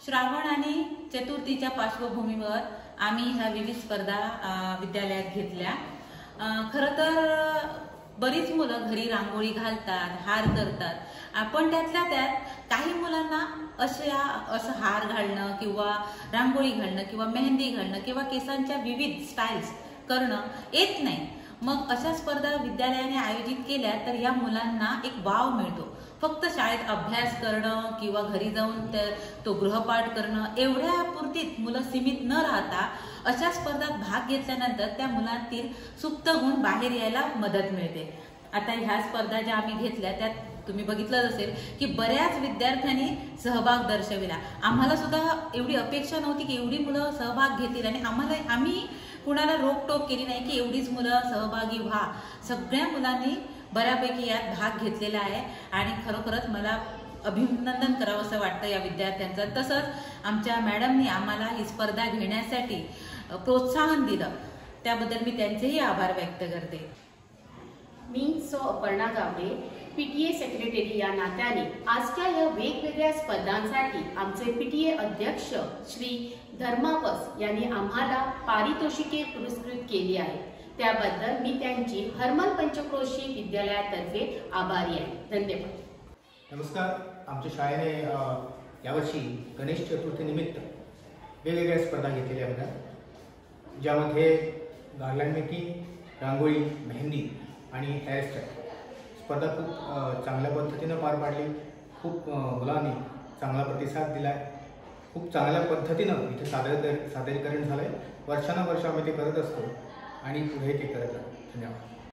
श्रावण आणि चतुर्थीच्या पार्श्वभूमीवर आम्ही ह्या विविध स्पर्धा विद्यालयात घेतल्या। खरं तर बरीच मुलं घरी रांगोळी घालतात, हार करतात, पण त्यातल्या त्यात काही मुलांना असं हार घालणं किंवा रांगोळी घालणं किंवा मेहंदी घालणं किंवा केसांच्या विविध स्टाईल्स करणं येत नाही। मग अशा स्पर्धा विद्यालयाने आयोजित केल्या तर या मुलांना एक वाव मिळतो। फक्त शाळेत अभ्यास करणं किंवा घरी जाऊन तो गृहपाठ करणं एवढ्या पुरतीच मुलं सीमित न राहता अशा स्पर्धात भाग घेतल्यानंतर त्या मुलांतील सुप्त गुण बाहेर यायला मदत मिळते। आता ह्या स्पर्धा ज्या आम्ही घेतल्या त्यात तुम्ही बघितलं असेल की बऱ्याच विद्यार्थ्यांनी सहभाग दर्शविला। आम्हाला सुद्धा एवढी अपेक्षा नव्हती की एवढी मुलं सहभाग घेतील आणि आम्ही कुणाला रोकटोक केली नाही की एवढीच मुलं सहभागी व्हा। सगळ्या मुलांनी बऱ्यापैकी यात भाग घेतलेला आहे आणि खरोखरच मला अभिनंदन करावं असं वाटतं या विद्यार्थ्यांचं। तसंच आमच्या मॅडमनी आम्हाला ही स्पर्धा घेण्यासाठी प्रोत्साहन दिलं, त्याबद्दल मी त्यांचेही आभार व्यक्त करते। मी सो अपर्णा गावडे, पीटीए सेक्रेटरी या नात्याने आजच्या या वेगवेगळ्या स्पर्धांसाठी आमचे पीटीए अध्यक्ष श्री धर्मावस यांनी आम्हाला पारितोषिके पुरस्कृत केली आहे। त्याबद्दल मी त्यांची हरमल पंचक्रोशी विद्यालयातर्फे आभारी आहे। धन्यवाद। नमस्कार। आमच्या शाळेने यावर्षी गणेश चतुर्थी निमित्त वेगवेगळ्या स्पर्धा घेतलेल्या होत्या, ज्यामध्ये गार्लँड मेकिंग, रांगोळी, मेहंदी आणि हेअरस्टाईल स्पर्धा खूप चांगल्या पद्धतीनं पार पाडली। खूप मुलांनी चांगला प्रतिसाद दिला आहे। खूप चांगल्या पद्धतीनं इथे सादरीकरण झालं आहे। वर्षानुवर्ष आम्ही ते करत असतो आणि पुढे ते करत राहू। धन्यवाद।